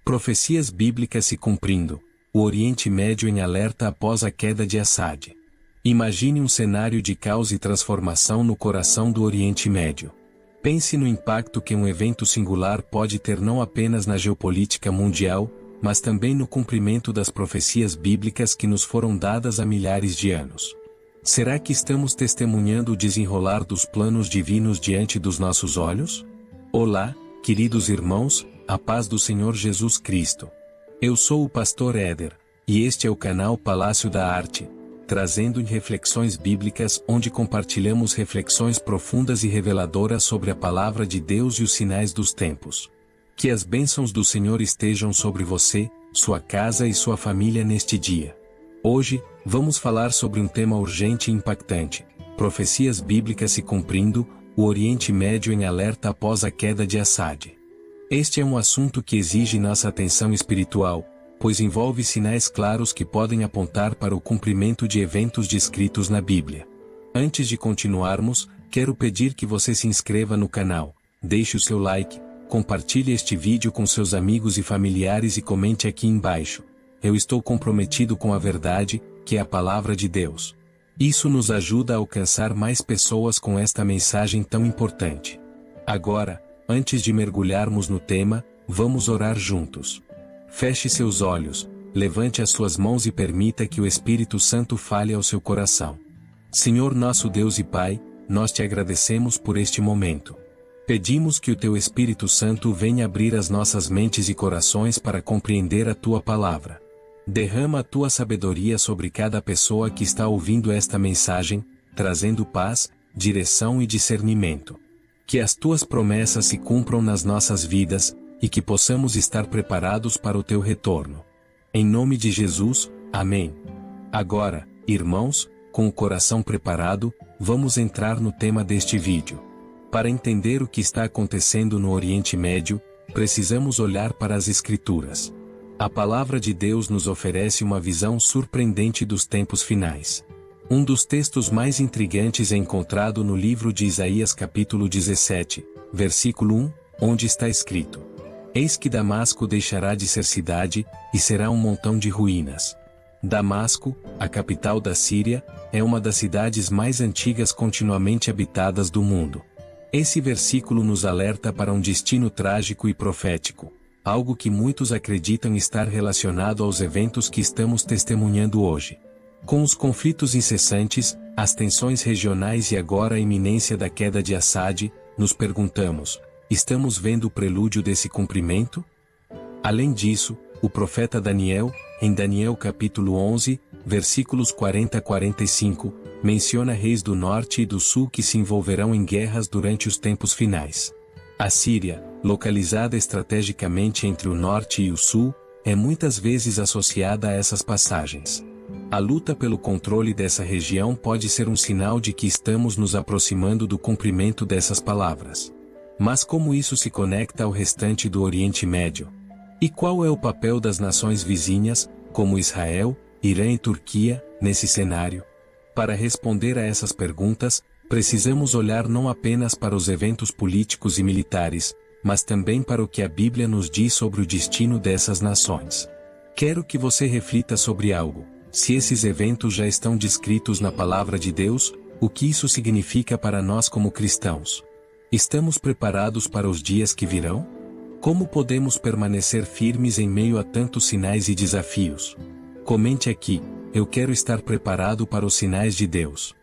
Profecias bíblicas se cumprindo. O Oriente Médio em alerta após a queda de Assad. Imagine um cenário de caos e transformação no coração do Oriente Médio. Pense no impacto que um evento singular pode ter não apenas na geopolítica mundial, mas também no cumprimento das profecias bíblicas que nos foram dadas há milhares de anos. Será que estamos testemunhando o desenrolar dos planos divinos diante dos nossos olhos? Olá, queridos irmãos, a paz do Senhor Jesus Cristo. Eu sou o pastor Éder, e este é o canal Palácio da Arte, trazendo reflexões bíblicas onde compartilhamos reflexões profundas e reveladoras sobre a palavra de Deus e os sinais dos tempos. Que as bênçãos do Senhor estejam sobre você, sua casa e sua família neste dia. Hoje, vamos falar sobre um tema urgente e impactante: profecias bíblicas se cumprindo, o Oriente Médio em alerta após a queda de Assad. Este é um assunto que exige nossa atenção espiritual, pois envolve sinais claros que podem apontar para o cumprimento de eventos descritos na Bíblia. Antes de continuarmos, quero pedir que você se inscreva no canal, deixe o seu like, compartilhe este vídeo com seus amigos e familiares e comente aqui embaixo: eu estou comprometido com a verdade, que é a palavra de Deus. Isso nos ajuda a alcançar mais pessoas com esta mensagem tão importante. Agora, antes de mergulharmos no tema, vamos orar juntos. Feche seus olhos, levante as suas mãos e permita que o Espírito Santo fale ao seu coração. Senhor nosso Deus e Pai, nós te agradecemos por este momento. Pedimos que o teu Espírito Santo venha abrir as nossas mentes e corações para compreender a tua palavra. Derrama a tua sabedoria sobre cada pessoa que está ouvindo esta mensagem, trazendo paz, direção e discernimento. Que as tuas promessas se cumpram nas nossas vidas, e que possamos estar preparados para o teu retorno. Em nome de Jesus, amém. Agora, irmãos, com o coração preparado, vamos entrar no tema deste vídeo. Para entender o que está acontecendo no Oriente Médio, precisamos olhar para as Escrituras. A palavra de Deus nos oferece uma visão surpreendente dos tempos finais. Um dos textos mais intrigantes é encontrado no livro de Isaías capítulo 17, versículo 1, onde está escrito: Eis que Damasco deixará de ser cidade, e será um montão de ruínas. Damasco, a capital da Síria, é uma das cidades mais antigas continuamente habitadas do mundo. Esse versículo nos alerta para um destino trágico e profético, algo que muitos acreditam estar relacionado aos eventos que estamos testemunhando hoje. Com os conflitos incessantes, as tensões regionais e agora a iminência da queda de Assad, nos perguntamos: estamos vendo o prelúdio desse cumprimento? Além disso, o profeta Daniel, em Daniel capítulo 11, versículos 40 a 45, menciona reis do norte e do sul que se envolverão em guerras durante os tempos finais. A Síria, localizada estrategicamente entre o norte e o sul, é muitas vezes associada a essas passagens. A luta pelo controle dessa região pode ser um sinal de que estamos nos aproximando do cumprimento dessas palavras. Mas como isso se conecta ao restante do Oriente Médio? E qual é o papel das nações vizinhas, como Israel, Irã e Turquia, nesse cenário? Para responder a essas perguntas, precisamos olhar não apenas para os eventos políticos e militares, mas também para o que a Bíblia nos diz sobre o destino dessas nações. Quero que você reflita sobre algo. Se esses eventos já estão descritos na palavra de Deus, o que isso significa para nós como cristãos? Estamos preparados para os dias que virão? Como podemos permanecer firmes em meio a tantos sinais e desafios? Comente aqui: eu quero estar preparado para os sinais de Deus.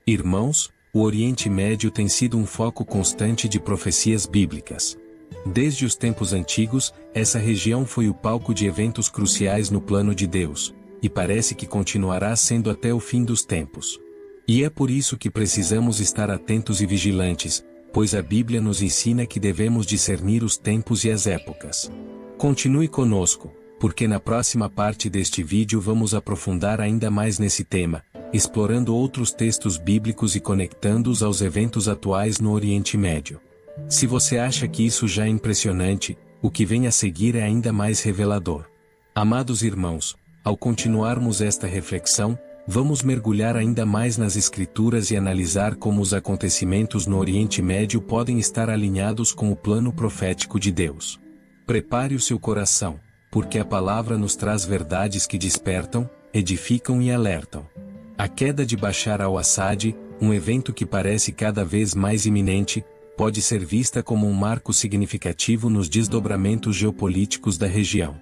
Irmãos, o Oriente Médio tem sido um foco constante de profecias bíblicas. Desde os tempos antigos, essa região foi o palco de eventos cruciais no plano de Deus, e parece que continuará sendo até o fim dos tempos. E é por isso que precisamos estar atentos e vigilantes, pois a Bíblia nos ensina que devemos discernir os tempos e as épocas. Continue conosco, porque na próxima parte deste vídeo vamos aprofundar ainda mais nesse tema, explorando outros textos bíblicos e conectando-os aos eventos atuais no Oriente Médio. Se você acha que isso já é impressionante, o que vem a seguir é ainda mais revelador. Amados irmãos, ao continuarmos esta reflexão, vamos mergulhar ainda mais nas Escrituras e analisar como os acontecimentos no Oriente Médio podem estar alinhados com o plano profético de Deus. Prepare o seu coração, porque a palavra nos traz verdades que despertam, edificam e alertam. A queda de Bashar al-Assad, um evento que parece cada vez mais iminente, pode ser vista como um marco significativo nos desdobramentos geopolíticos da região.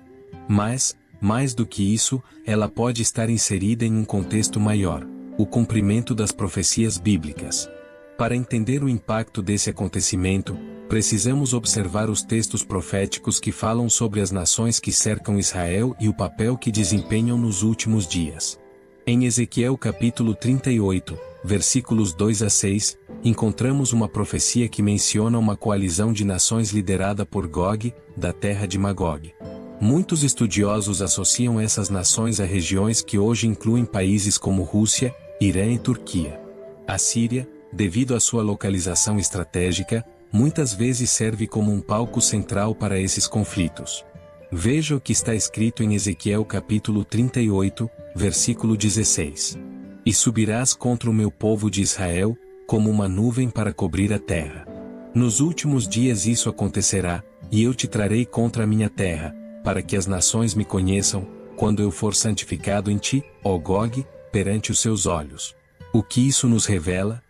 Mas, mais do que isso, ela pode estar inserida em um contexto maior, o cumprimento das profecias bíblicas. Para entender o impacto desse acontecimento, precisamos observar os textos proféticos que falam sobre as nações que cercam Israel e o papel que desempenham nos últimos dias. Em Ezequiel capítulo 38, versículos 2 a 6, encontramos uma profecia que menciona uma coalizão de nações liderada por Gog, da terra de Magog. Muitos estudiosos associam essas nações a regiões que hoje incluem países como Rússia, Irã e Turquia. A Síria, devido à sua localização estratégica, muitas vezes serve como um palco central para esses conflitos. Veja o que está escrito em Ezequiel capítulo 38, versículo 16. E subirás contra o meu povo de Israel, como uma nuvem para cobrir a terra. Nos últimos dias isso acontecerá, e eu te trarei contra a minha terra, para que as nações me conheçam, quando eu for santificado em ti, ó Gog, perante os seus olhos. O que isso nos revela?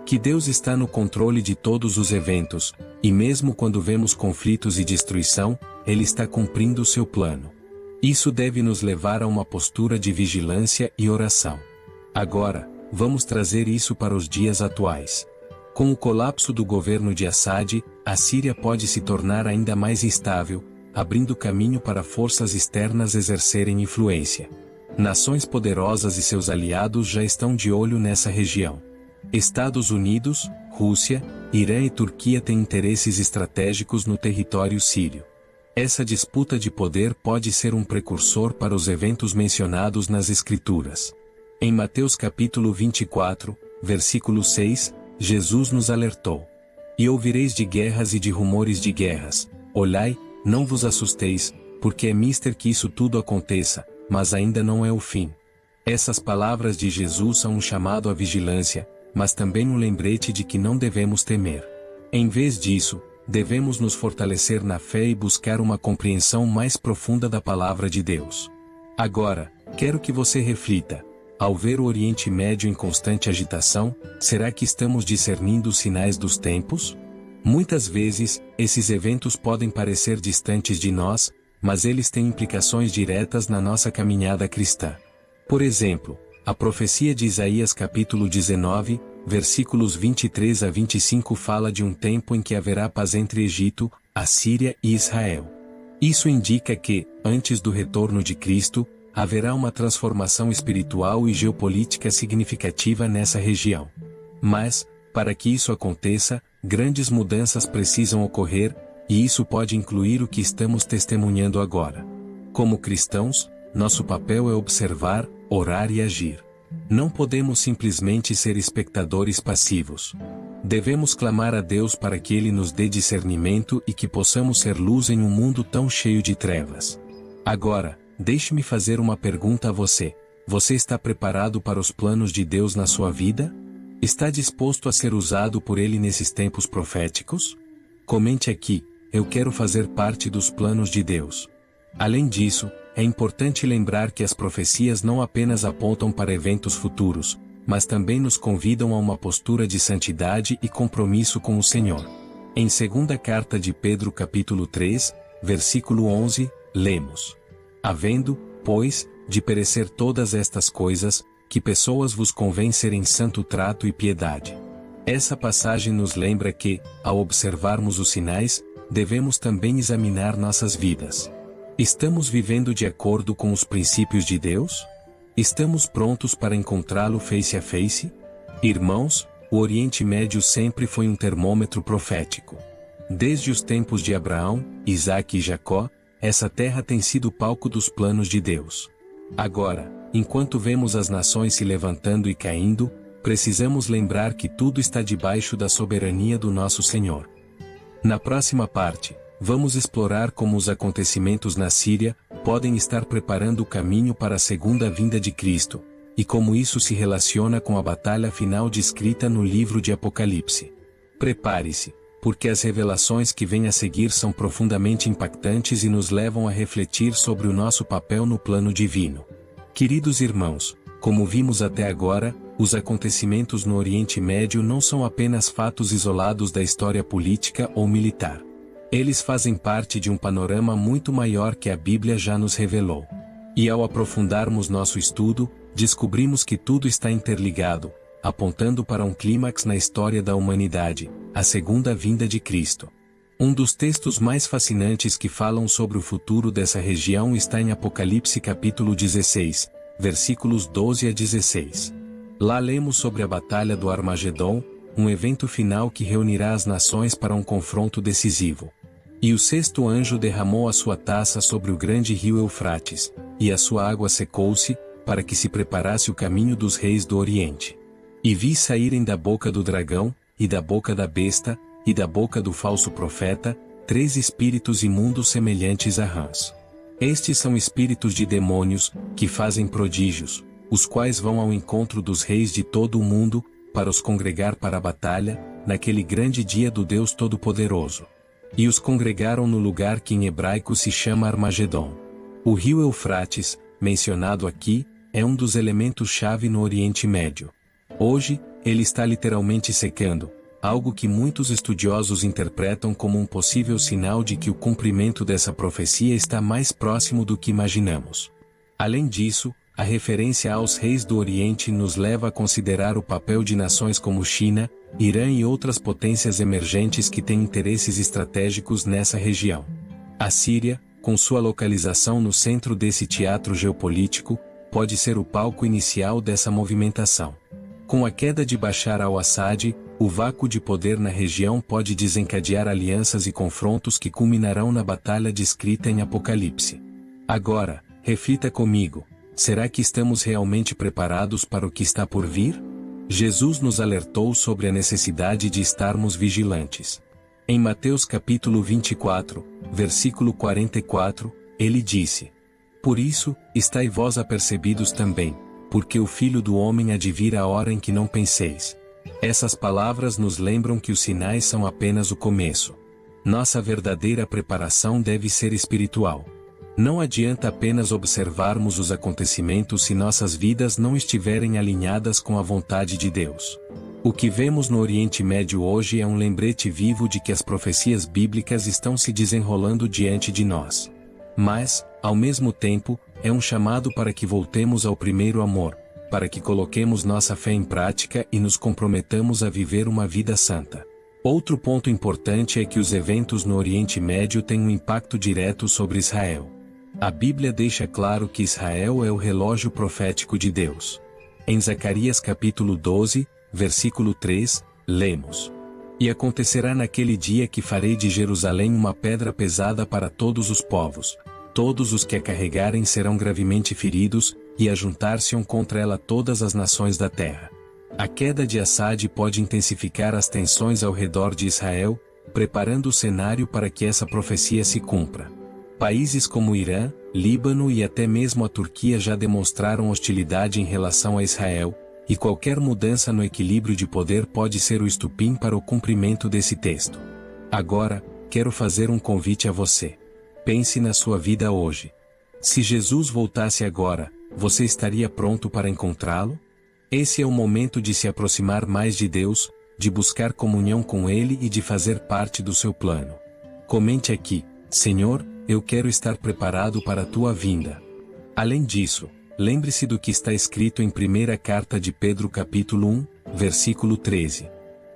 Que Deus está no controle de todos os eventos, e mesmo quando vemos conflitos e destruição, Ele está cumprindo o seu plano. Isso deve nos levar a uma postura de vigilância e oração. Agora, vamos trazer isso para os dias atuais. Com o colapso do governo de Assad, a Síria pode se tornar ainda mais instável, abrindo caminho para forças externas exercerem influência. Nações poderosas e seus aliados já estão de olho nessa região. Estados Unidos, Rússia, Irã e Turquia têm interesses estratégicos no território sírio. Essa disputa de poder pode ser um precursor para os eventos mencionados nas Escrituras. Em Mateus capítulo 24, versículo 6, Jesus nos alertou: E ouvireis de guerras e de rumores de guerras. Olhai, não vos assusteis, porque é mister que isso tudo aconteça, mas ainda não é o fim. Essas palavras de Jesus são um chamado à vigilância, mas também um lembrete de que não devemos temer. Em vez disso, devemos nos fortalecer na fé e buscar uma compreensão mais profunda da palavra de Deus. Agora, quero que você reflita: ao ver o Oriente Médio em constante agitação, será que estamos discernindo os sinais dos tempos? Muitas vezes, esses eventos podem parecer distantes de nós, mas eles têm implicações diretas na nossa caminhada cristã. Por exemplo, a profecia de Isaías capítulo 19, versículos 23 a 25 fala de um tempo em que haverá paz entre Egito, Assíria e Israel. Isso indica que, antes do retorno de Cristo, haverá uma transformação espiritual e geopolítica significativa nessa região. Mas, para que isso aconteça, grandes mudanças precisam ocorrer, e isso pode incluir o que estamos testemunhando agora. Como cristãos, nosso papel é observar, orar e agir. Não podemos simplesmente ser espectadores passivos. Devemos clamar a Deus para que Ele nos dê discernimento e que possamos ser luz em um mundo tão cheio de trevas. Agora, deixe-me fazer uma pergunta a você. Você está preparado para os planos de Deus na sua vida? Está disposto a ser usado por Ele nesses tempos proféticos? Comente aqui: eu quero fazer parte dos planos de Deus. Além disso, é importante lembrar que as profecias não apenas apontam para eventos futuros, mas também nos convidam a uma postura de santidade e compromisso com o Senhor. Em 2ª carta de Pedro capítulo 3, versículo 11, lemos: Havendo, pois, de perecer todas estas coisas, que pessoas vos convém serem santo trato e piedade. Essa passagem nos lembra que, ao observarmos os sinais, devemos também examinar nossas vidas. Estamos vivendo de acordo com os princípios de Deus? Estamos prontos para encontrá-lo face a face? Irmãos, o Oriente Médio sempre foi um termômetro profético. Desde os tempos de Abraão, Isaque e Jacó, essa terra tem sido palco dos planos de Deus. Agora, enquanto vemos as nações se levantando e caindo, precisamos lembrar que tudo está debaixo da soberania do nosso Senhor. Na próxima parte, vamos explorar como os acontecimentos na Síria podem estar preparando o caminho para a segunda vinda de Cristo, e como isso se relaciona com a batalha final descrita no livro de Apocalipse. Prepare-se, porque as revelações que vêm a seguir são profundamente impactantes e nos levam a refletir sobre o nosso papel no plano divino. Queridos irmãos, como vimos até agora, os acontecimentos no Oriente Médio não são apenas fatos isolados da história política ou militar. Eles fazem parte de um panorama muito maior que a Bíblia já nos revelou. E ao aprofundarmos nosso estudo, descobrimos que tudo está interligado, apontando para um clímax na história da humanidade, a segunda vinda de Cristo. Um dos textos mais fascinantes que falam sobre o futuro dessa região está em Apocalipse capítulo 16, versículos 12 a 16. Lá lemos sobre a Batalha do Armagedon, um evento final que reunirá as nações para um confronto decisivo. E o sexto anjo derramou a sua taça sobre o grande rio Eufrates, e a sua água secou-se, para que se preparasse o caminho dos reis do Oriente. E vi saírem da boca do dragão, e da boca da besta, e da boca do falso profeta, 3 espíritos imundos semelhantes a rãs. Estes são espíritos de demônios, que fazem prodígios, os quais vão ao encontro dos reis de todo o mundo, para os congregar para a batalha, naquele grande dia do Deus Todo-Poderoso. E os congregaram no lugar que em hebraico se chama Armagedon. O rio Eufrates, mencionado aqui, é um dos elementos-chave no Oriente Médio. Hoje, ele está literalmente secando, algo que muitos estudiosos interpretam como um possível sinal de que o cumprimento dessa profecia está mais próximo do que imaginamos. Além disso, a referência aos reis do Oriente nos leva a considerar o papel de nações como China, Irã e outras potências emergentes que têm interesses estratégicos nessa região. A Síria, com sua localização no centro desse teatro geopolítico, pode ser o palco inicial dessa movimentação. Com a queda de Bashar al-Assad, o vácuo de poder na região pode desencadear alianças e confrontos que culminarão na batalha descrita em Apocalipse. Agora, reflita comigo, será que estamos realmente preparados para o que está por vir? Jesus nos alertou sobre a necessidade de estarmos vigilantes. Em Mateus capítulo 24, versículo 44, ele disse: Por isso, estai vós apercebidos também, porque o Filho do Homem há de vir a hora em que não penseis. Essas palavras nos lembram que os sinais são apenas o começo. Nossa verdadeira preparação deve ser espiritual. Não adianta apenas observarmos os acontecimentos se nossas vidas não estiverem alinhadas com a vontade de Deus. O que vemos no Oriente Médio hoje é um lembrete vivo de que as profecias bíblicas estão se desenrolando diante de nós. Mas, ao mesmo tempo, é um chamado para que voltemos ao primeiro amor, para que coloquemos nossa fé em prática e nos comprometamos a viver uma vida santa. Outro ponto importante é que os eventos no Oriente Médio têm um impacto direto sobre Israel. A Bíblia deixa claro que Israel é o relógio profético de Deus. Em Zacarias capítulo 12, versículo 3, lemos: E acontecerá naquele dia que farei de Jerusalém uma pedra pesada para todos os povos. Todos os que a carregarem serão gravemente feridos, e ajuntar-se-ão contra ela todas as nações da terra. A queda de Assad pode intensificar as tensões ao redor de Israel, preparando o cenário para que essa profecia se cumpra. Países como Irã, Líbano e até mesmo a Turquia já demonstraram hostilidade em relação a Israel, e qualquer mudança no equilíbrio de poder pode ser o estupim para o cumprimento desse texto. Agora, quero fazer um convite a você. Pense na sua vida hoje. Se Jesus voltasse agora, você estaria pronto para encontrá-lo? Esse é o momento de se aproximar mais de Deus, de buscar comunhão com Ele e de fazer parte do seu plano. Comente aqui: Senhor, eu quero estar preparado para a tua vinda. Além disso, lembre-se do que está escrito em 1ª Carta de Pedro capítulo 1, versículo 13.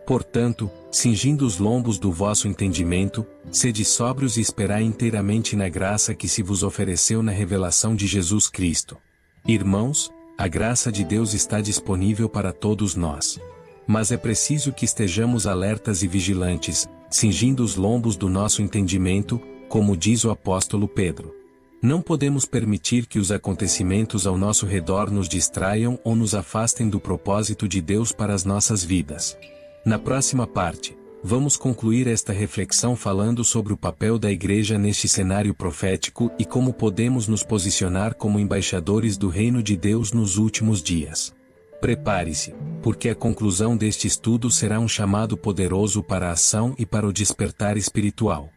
Portanto, cingindo os lombos do vosso entendimento, sede sóbrios e esperai inteiramente na graça que se vos ofereceu na revelação de Jesus Cristo. Irmãos, a graça de Deus está disponível para todos nós. Mas é preciso que estejamos alertas e vigilantes, cingindo os lombos do nosso entendimento, como diz o apóstolo Pedro. Não podemos permitir que os acontecimentos ao nosso redor nos distraiam ou nos afastem do propósito de Deus para as nossas vidas. Na próxima parte, vamos concluir esta reflexão falando sobre o papel da Igreja neste cenário profético e como podemos nos posicionar como embaixadores do reino de Deus nos últimos dias. Prepare-se, porque a conclusão deste estudo será um chamado poderoso para a ação e para o despertar espiritual.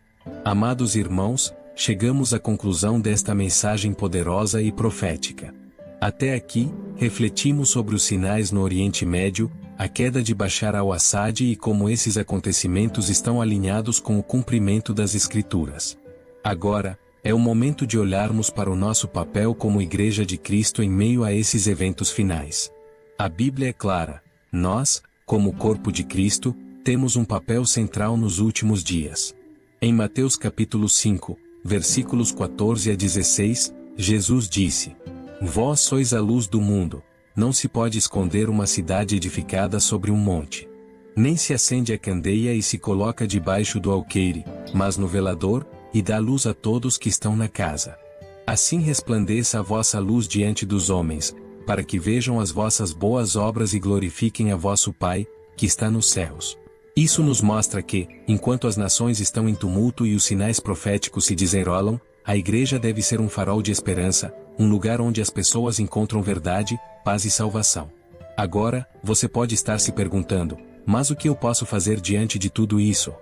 Amados irmãos, chegamos à conclusão desta mensagem poderosa e profética. Até aqui, refletimos sobre os sinais no Oriente Médio, a queda de Bashar al-Assad e como esses acontecimentos estão alinhados com o cumprimento das Escrituras. Agora, é o momento de olharmos para o nosso papel como Igreja de Cristo em meio a esses eventos finais. A Bíblia é clara: nós, como corpo de Cristo, temos um papel central nos últimos dias. Em Mateus capítulo 5, versículos 14 a 16, Jesus disse: Vós sois a luz do mundo. Não se pode esconder uma cidade edificada sobre um monte. Nem se acende a candeia e se coloca debaixo do alqueire, mas no velador, e dá luz a todos que estão na casa. Assim resplandeça a vossa luz diante dos homens, para que vejam as vossas boas obras e glorifiquem a vosso Pai, que está nos céus. Isso nos mostra que, enquanto as nações estão em tumulto e os sinais proféticos se desenrolam, a igreja deve ser um farol de esperança, um lugar onde as pessoas encontram verdade, paz e salvação. Agora, você pode estar se perguntando: mas o que eu posso fazer diante de tudo isso?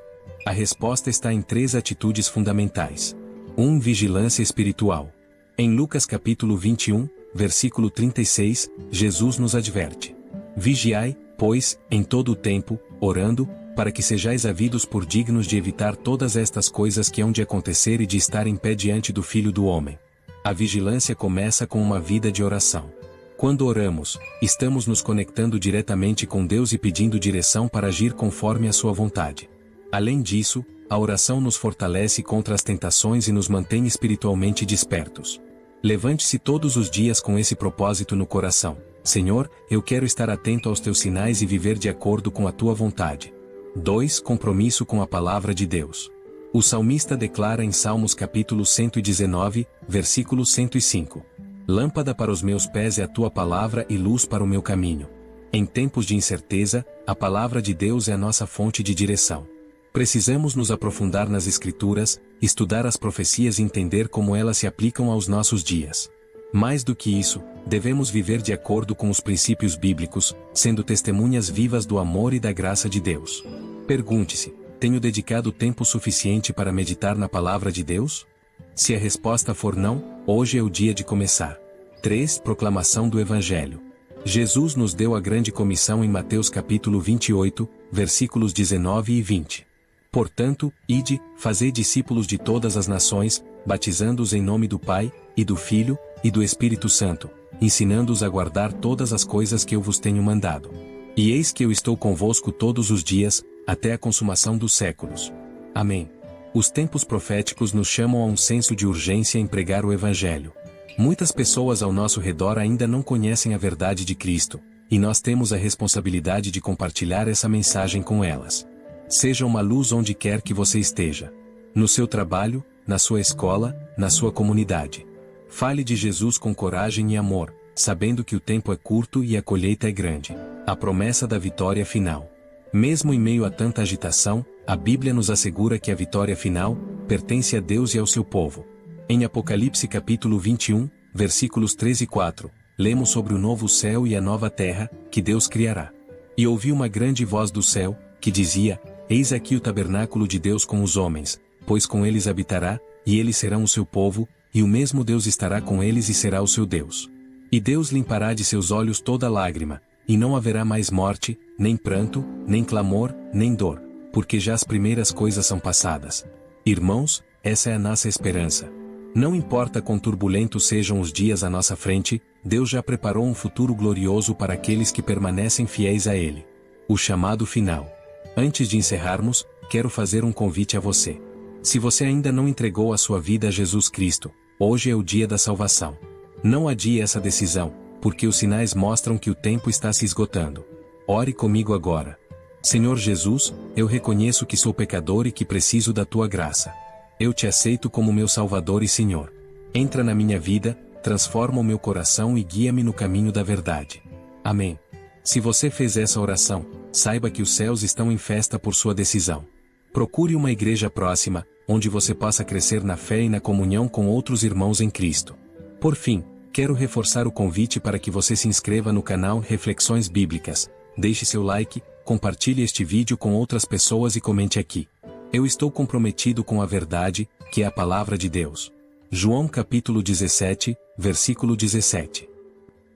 A resposta está em 3 atitudes fundamentais. 1. Vigilância espiritual. Em Lucas capítulo 21, versículo 36, Jesus nos adverte: Vigiai, pois, em todo o tempo, orando, para que sejais havidos por dignos de evitar todas estas coisas que hão de acontecer e de estar em pé diante do Filho do Homem. A vigilância começa com uma vida de oração. Quando oramos, estamos nos conectando diretamente com Deus e pedindo direção para agir conforme a sua vontade. Além disso, a oração nos fortalece contra as tentações e nos mantém espiritualmente despertos. Levante-se todos os dias com esse propósito no coração: Senhor, eu quero estar atento aos teus sinais e viver de acordo com a tua vontade. 2. Compromisso com a palavra de Deus. O salmista declara em Salmos capítulo 119, versículo 105: Lâmpada para os meus pés é a tua palavra e luz para o meu caminho. Em tempos de incerteza, a palavra de Deus é a nossa fonte de direção. Precisamos nos aprofundar nas Escrituras, estudar as profecias e entender como elas se aplicam aos nossos dias. Mais do que isso, devemos viver de acordo com os princípios bíblicos, sendo testemunhas vivas do amor e da graça de Deus. Pergunte-se: tenho dedicado tempo suficiente para meditar na palavra de Deus? Se a resposta for não, hoje é o dia de começar. 3. Proclamação do Evangelho. Jesus nos deu a grande comissão em Mateus capítulo 28, versículos 19 e 20. Portanto, ide, fazei discípulos de todas as nações, batizando-os em nome do Pai, e do Filho, e do Espírito Santo, ensinando-os a guardar todas as coisas que eu vos tenho mandado. E eis que eu estou convosco todos os dias, até a consumação dos séculos. Amém. Os tempos proféticos nos chamam a um senso de urgência em pregar o Evangelho. Muitas pessoas ao nosso redor ainda não conhecem a verdade de Cristo, e nós temos a responsabilidade de compartilhar essa mensagem com elas. Seja uma luz onde quer que você esteja. No seu trabalho, na sua escola, na sua comunidade. Fale de Jesus com coragem e amor, sabendo que o tempo é curto e a colheita é grande. A promessa da vitória final. Mesmo em meio a tanta agitação, a Bíblia nos assegura que a vitória final pertence a Deus e ao seu povo. Em Apocalipse capítulo 21, versículos 3 e 4, lemos sobre o novo céu e a nova terra, que Deus criará. E ouvi uma grande voz do céu, que dizia: Eis aqui o tabernáculo de Deus com os homens, pois com eles habitará, e eles serão o seu povo, e o mesmo Deus estará com eles e será o seu Deus. E Deus limpará de seus olhos toda lágrima, e não haverá mais morte, nem pranto, nem clamor, nem dor, porque já as primeiras coisas são passadas. Irmãos, essa é a nossa esperança. Não importa quão turbulentos sejam os dias à nossa frente, Deus já preparou um futuro glorioso para aqueles que permanecem fiéis a Ele. O chamado final. Antes de encerrarmos, quero fazer um convite a você. Se você ainda não entregou a sua vida a Jesus Cristo, hoje é o dia da salvação. Não adie essa decisão, porque os sinais mostram que o tempo está se esgotando. Ore comigo agora. Senhor Jesus, eu reconheço que sou pecador e que preciso da Tua graça. Eu te aceito como meu Salvador e Senhor. Entra na minha vida, transforma o meu coração e guia-me no caminho da verdade. Amém. Se você fez essa oração, saiba que os céus estão em festa por sua decisão. Procure uma igreja próxima, onde você possa crescer na fé e na comunhão com outros irmãos em Cristo. Por fim, Quero reforçar o convite para que você se inscreva no canal Reflexões Bíblicas, deixe seu like, compartilhe este vídeo com outras pessoas e comente aqui. Eu estou comprometido com a verdade, que é a palavra de Deus. João capítulo 17, versículo 17.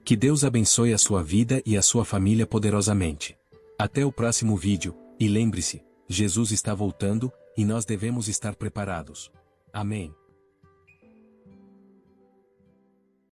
Que Deus abençoe a sua vida e a sua família poderosamente. Até o próximo vídeo, e lembre-se, Jesus está voltando, e nós devemos estar preparados. Amém.